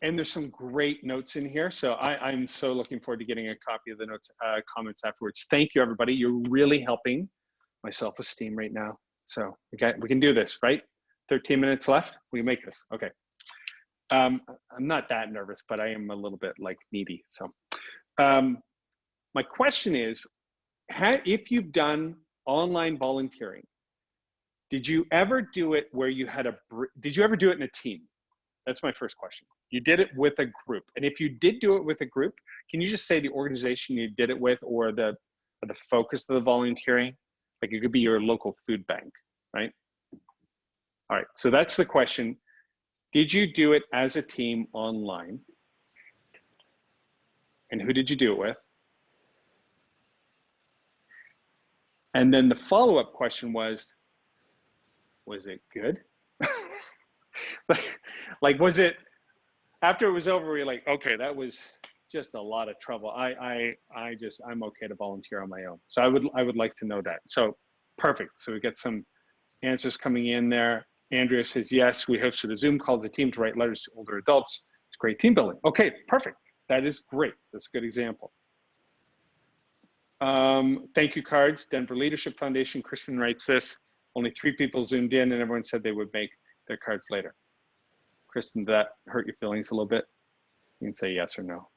there's some great notes in here. So I'm so looking forward to getting a copy of the notes, comments afterwards. Thank you, everybody. You're really helping my self-esteem right now. So we can do this, right? 13 minutes left. We can make this. Okay. I'm not that nervous, but I am a little bit like needy. So my question is, if you've done online volunteering, did you ever do it where you had did you ever do it in a team? That's my first question. You did it with a group. And if you did do it with a group, can you just say the organization you did it with, or the focus of the volunteering? Like it could be your local food bank, right? All right, so that's the question. Did you do it as a team online? And who did you do it with? And then the follow-up question was it good? like, was it, after it was over, were you like, okay, that was just a lot of trouble. I'm okay to volunteer on my own. So I would like to know that. So perfect. So we get some answers coming in there. Andrea says, yes, we hosted a Zoom call with the team to write letters to older adults. It's great team building. Okay, perfect. That is great. That's a good example. Thank you cards, Denver Leadership Foundation. Kristen writes this, only 3 people zoomed in and everyone said they would make their cards later. Kristen, did that hurt your feelings a little bit? You can say yes or no.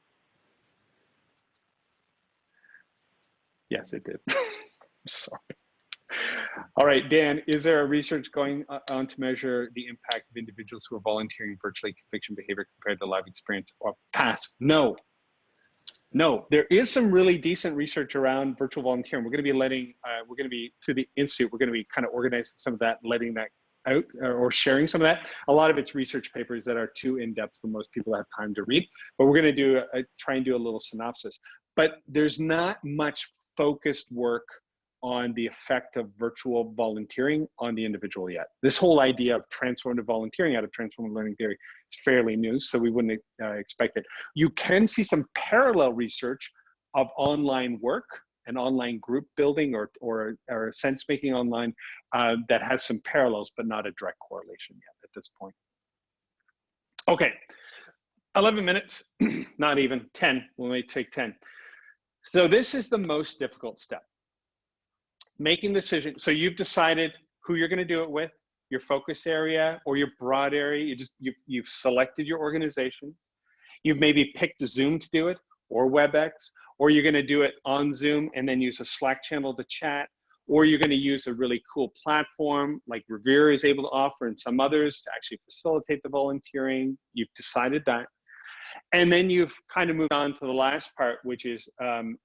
Yes, it did. Sorry. All right, Dan, is there a research going on to measure the impact of individuals who are volunteering virtually conviction behavior compared to live experience or past? No. No, there is some really decent research around virtual volunteering. We're going to be through the Institute, we're going to be kind of organizing some of that, letting that out or sharing some of that. A lot of it's research papers that are too in-depth for most people to have time to read, but we're going to try and do a little synopsis. But there's not much focused work on the effect of virtual volunteering on the individual yet. This whole idea of transformative volunteering out of transformative learning theory is fairly new, so we wouldn't expect it. You can see some parallel research of online work and online group building or sense making online that has some parallels, but not a direct correlation yet at this point. Okay, 11 minutes, not even 10, we may take 10. So this is the most difficult step. Making decisions. So you've decided who you're going to do it with, your focus area or your broad area. You've selected your organization. You've maybe picked a Zoom to do it, or WebEx, or you're going to do it on Zoom and then use a Slack channel to chat, or you're going to use a really cool platform like Revere is able to offer and some others to actually facilitate the volunteering. You've decided that. And then you've kind of moved on to the last part, which is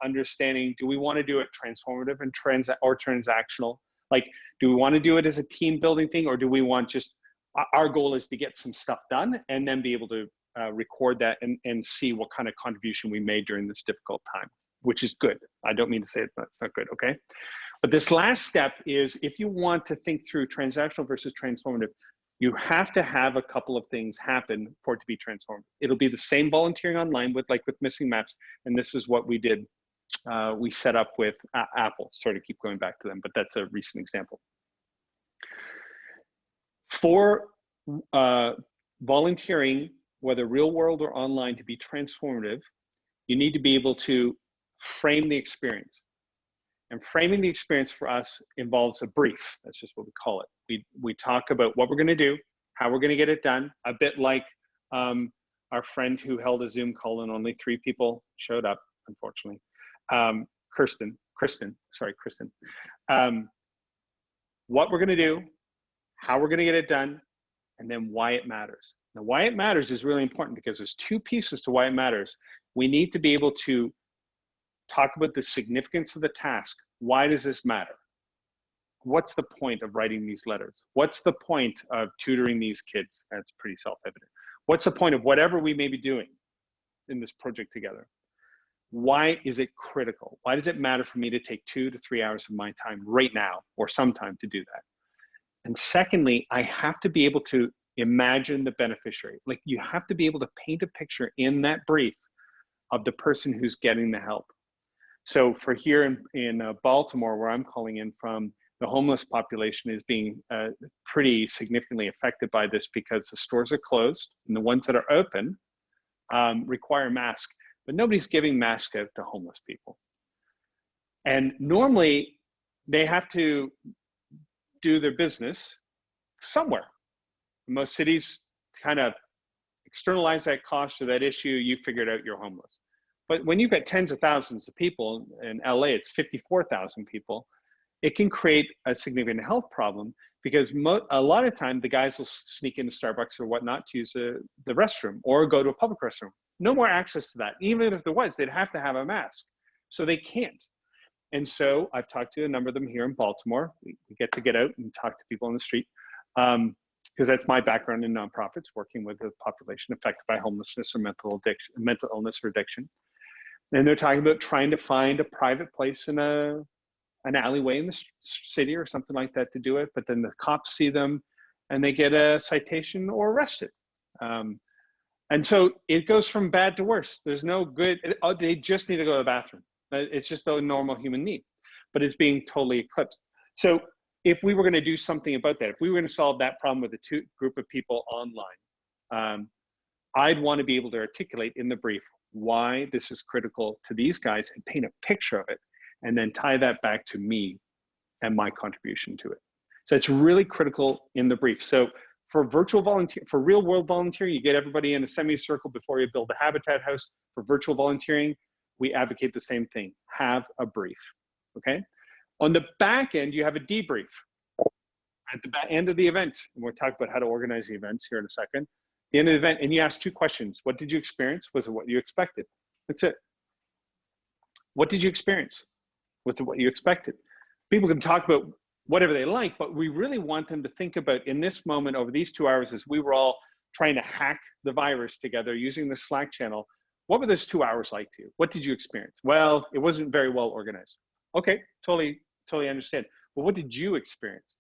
understanding, do we want to do it transformative and transactional? Like, do we want to do it as a team building thing, or do we want just, our goal is to get some stuff done and then be able to record that and see what kind of contribution we made during this difficult time, which is good. I don't mean to say it's not good, okay? But this last step is, if you want to think through transactional versus transformative, you have to have a couple of things happen for it to be transformative. It'll be the same volunteering online with missing maps. And this is what we did. We set up with Apple. Sorry to keep going back to them, but that's a recent example. For volunteering, whether real world or online, to be transformative, you need to be able to frame the experience. And framing the experience for us involves a brief. That's just what we call it. We talk about what we're going to do, how we're going to get it done, a bit like our friend who held a Zoom call and only 3 people showed up, unfortunately. Kristen. What we're going to do, how we're going to get it done, and then why it matters. Now, why it matters is really important because there's 2 pieces to why it matters. We need to be able to talk about the significance of the task. Why does this matter? What's the point of writing these letters? What's the point of tutoring these kids? That's pretty self-evident. What's the point of whatever we may be doing in this project together? Why is it critical? Why does it matter for me to take 2 to 3 hours of my time right now or sometime to do that? And secondly, I have to be able to imagine the beneficiary. Like, you have to be able to paint a picture in that brief of the person who's getting the help. So for here in Baltimore, where I'm calling in from, the homeless population is being pretty significantly affected by this because the stores are closed and the ones that are open require masks, but nobody's giving masks out to homeless people. And normally they have to do their business somewhere. Most cities kind of externalize that cost or that issue, you figured out you're homeless. But when you've got tens of thousands of people, in LA it's 54,000 people, it can create a significant health problem because a lot of time the guys will sneak into Starbucks or whatnot to use the restroom or go to a public restroom. No more access to that. Even if there was, they'd have to have a mask. So they can't. And so I've talked to a number of them here in Baltimore. We get out and talk to people on the street because that's my background in nonprofits, working with the population affected by homelessness or mental illness or addiction. And they're talking about trying to find a private place in an alleyway in the city or something like that to do it. But then the cops see them and they get a citation or arrested. And so it goes from bad to worse. There's no good, they just need to go to the bathroom. It's just a normal human need, but it's being totally eclipsed. So if we were going to do something about that, if we were going to solve that problem with a group of people online, I'd want to be able to articulate in the brief why this is critical to these guys and paint a picture of it, and then tie that back to me and my contribution to it. So it's really critical in the brief. So for virtual volunteer, for real world volunteering, you get everybody in a semicircle before you build a habitat house. For virtual volunteering, we advocate the same thing, have a brief, okay? On the back end, you have a debrief. At the end of the event, and we'll talk about how to organize the events here in a second, the end of the event, and you ask two questions. What did you experience? Was it what you expected? That's it. What did you experience? Was it what you expected? People can talk about whatever they like, but we really want them to think about in this moment over these 2 hours as we were all trying to hack the virus together using the Slack channel. What were those 2 hours like to you? What did you experience? Well, it wasn't very well organized. Okay, totally understand. But what did you experience?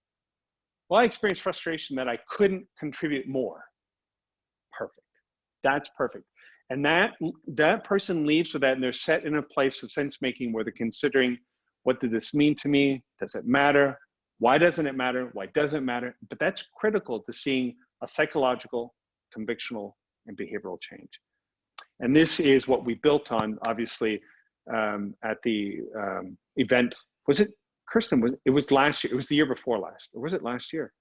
Well, I experienced frustration that I couldn't contribute more. Perfect. That's perfect. And that person leaves with that and they're set in a place of sense making where they're considering, what did this mean to me? Does it matter? Why doesn't it matter? Why doesn't it matter? But that's critical to seeing a psychological, convictional, and behavioral change. And this is what we built on, obviously, at the event. Was it, Kristen, it was last year, it was the year before last, or was it last year?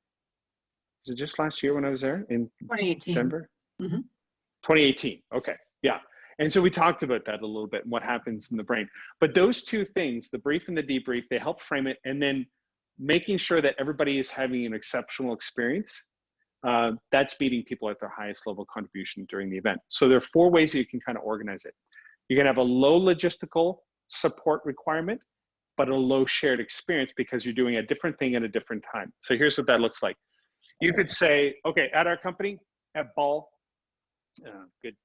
Was it just last year when I was there in 2018. Denver? Mm-hmm. 2018, okay, yeah. And so we talked about that a little bit and what happens in the brain. But those two things, the brief and the debrief, they help frame it, and then making sure that everybody is having an exceptional experience, that's meeting people at their highest level of contribution during the event. So there are 4 ways that you can kind of organize it. You can have a low logistical support requirement, but a low shared experience because you're doing a different thing at a different time. So here's what that looks like. You could say, okay, at our company, at Ball, good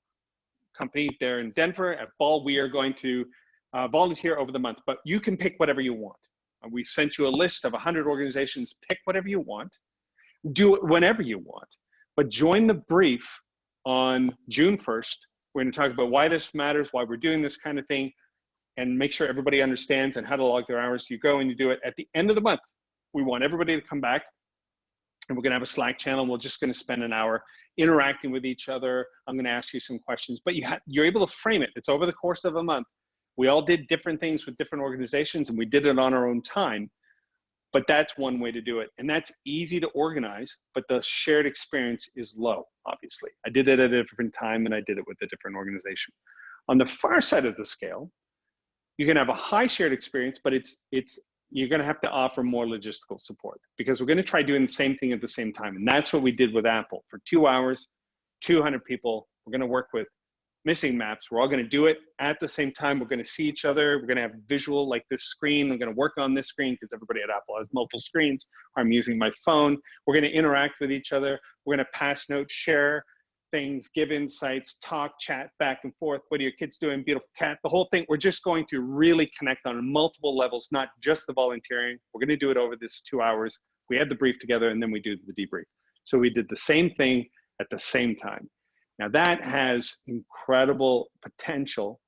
company there in Denver, at Ball, we are going to volunteer over the month, but you can pick whatever you want. We sent you a list of 100 organizations, pick whatever you want, do it whenever you want, but join the brief on June 1st. We're going to talk about why this matters, why we're doing this kind of thing, and make sure everybody understands and how to log their hours. You go and you do it. At the end of the month, we want everybody to come back, and we're going to have a Slack channel. We're just going to spend an hour interacting with each other. I'm going to ask you some questions, but you're able to frame it. It's over the course of a month. We all did different things with different organizations, and we did it on our own time. But that's one way to do it. And that's easy to organize, but the shared experience is low, obviously. I did it at a different time and I did it with a different organization. On the far side of the scale, you can have a high shared experience, but you're going to have to offer more logistical support because we're going to try doing the same thing at the same time. And that's what we did with Apple. For 2 hours, 200 people, we're going to work with missing maps. We're all going to do it at the same time. We're going to see each other. We're going to have visual like this screen. I'm going to work on this screen because everybody at Apple has multiple screens. I'm using my phone. We're going to interact with each other. We're going to pass notes, share things, give insights, talk, chat back and forth. What are your kids doing? Beautiful cat, the whole thing. We're just going to really connect on multiple levels, not just the volunteering. We're going to do it over this 2 hours. We had the brief together and then we do the debrief. So we did the same thing at the same time. Now that has incredible potential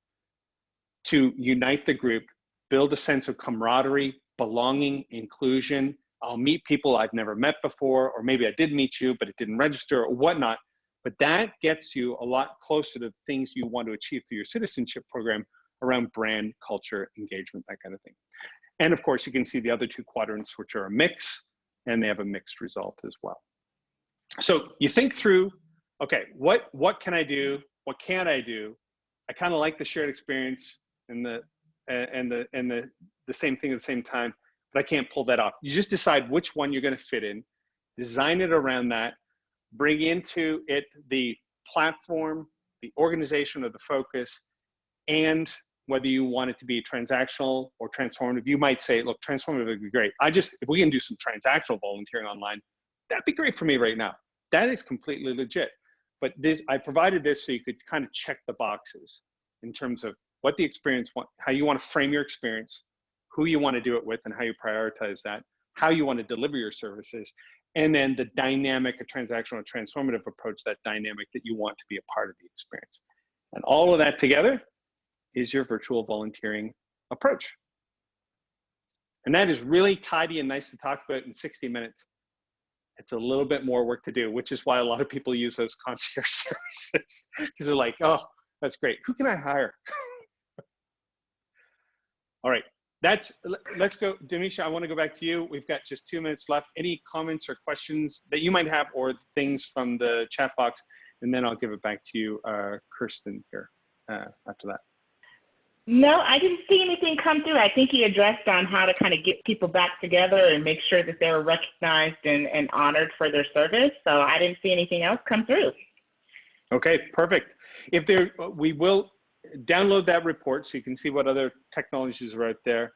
to unite the group, build a sense of camaraderie, belonging, inclusion. I'll meet people I've never met before, or maybe I did meet you, but it didn't register or whatnot. But that gets you a lot closer to things you want to achieve through your citizenship program around brand, culture, engagement, that kind of thing. And of course, you can see the other two quadrants, which are a mix, and they have a mixed result as well. So you think through, okay, what can I do? What can't I do? I kind of like the shared experience and the same thing at the same time, but I can't pull that off. You just decide which one you're going to fit in, design it around that, bring into it the platform, the organization or the focus, and whether you want it to be transactional or transformative. You might say, look, transformative would be great. If we can do some transactional volunteering online, that'd be great for me right now. That is completely legit. But I provided this so you could kind of check the boxes in terms of what the experience, how you want to frame your experience, who you want to do it with and how you prioritize that, how you want to deliver your services, and then the dynamic, a transactional, transformative approach, that dynamic that you want to be a part of the experience. And all of that together is your virtual volunteering approach. And that is really tidy and nice to talk about in 60 minutes. It's a little bit more work to do, which is why a lot of people use those concierge services, because they're like, oh, that's great. Who can I hire? All right, let's go. Demisha, I want to go back to you. We've got just 2 minutes left. Any comments or questions that you might have, or things from the chat box? And then I'll give it back to you, Kirsten, here after that. No, I didn't see anything come through. I think he addressed on how to kind of get people back together and make sure that they were recognized and honored for their service. So I didn't see anything else come through. Okay, perfect. We will download that report so you can see what other technologies are out there.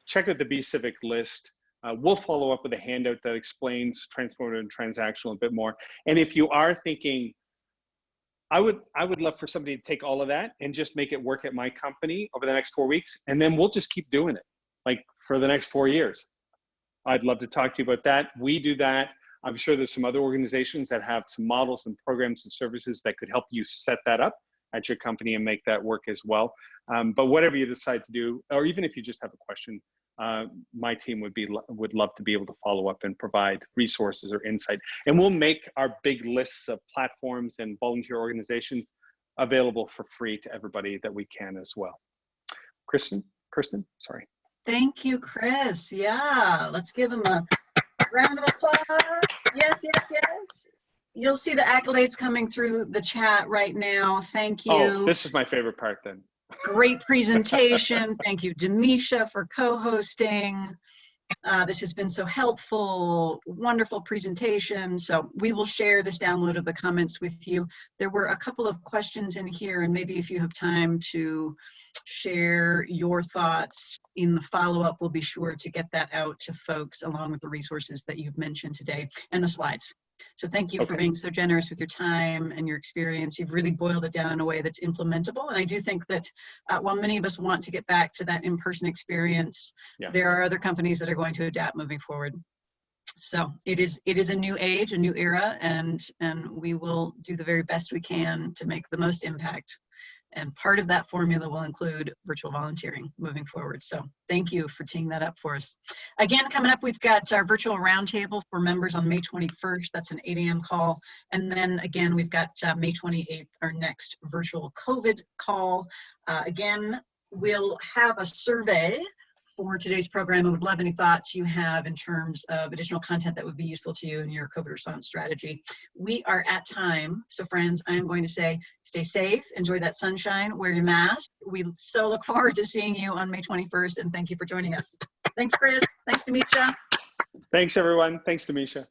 Check out the Be Civic list. We'll follow up with a handout that explains transformative and transactional a bit more. And if you are thinking, I would love for somebody to take all of that and just make it work at my company over the next 4 weeks, and then we'll just keep doing it, like for the next 4 years. I'd love to talk to you about that. We do that. I'm sure there's some other organizations that have some models and programs and services that could help you set that up at your company and make that work as well. But whatever you decide to do, or even if you just have a question, my team would love to be able to follow up and provide resources or insight. And we'll make our big lists of platforms and volunteer organizations available for free to everybody that we can as well. Kirsten, sorry. Thank you, Chris. Yeah, let's give him a round of applause. Yes, yes, yes. You'll see the accolades coming through the chat right now. Thank you. Oh, this is my favorite part then. Great presentation. Thank you, Demisha, for co-hosting. This has been so helpful. Wonderful presentation. So we will share this download of the comments with you. There were a couple of questions in here, and maybe if you have time to share your thoughts in the follow-up, we'll be sure to get that out to folks along with the resources that you've mentioned today and the slides. So thank you for being so generous with your time and your experience. You've really boiled it down in a way that's implementable. And I do think that while many of us want to get back to that in-person experience, there are other companies that are going to adapt moving forward. So it is a new age, a new era, and we will do the very best we can to make the most impact. And part of that formula will include virtual volunteering moving forward. So thank you for teeing that up for us. Again, coming up, we've got our virtual roundtable for members on May 21st. That's an 8 a.m. call. And then again, we've got May 28th, our next virtual COVID call. Again, we'll have a survey for today's program. I would love any thoughts you have in terms of additional content that would be useful to you in your COVID response strategy. We are at time, so friends, I am going to say stay safe, enjoy that sunshine, wear your mask. We so look forward to seeing you on May 21st, and thank you for joining us. Thanks, Chris. Thanks, Demisha. Thanks, everyone. Thanks, Demisha.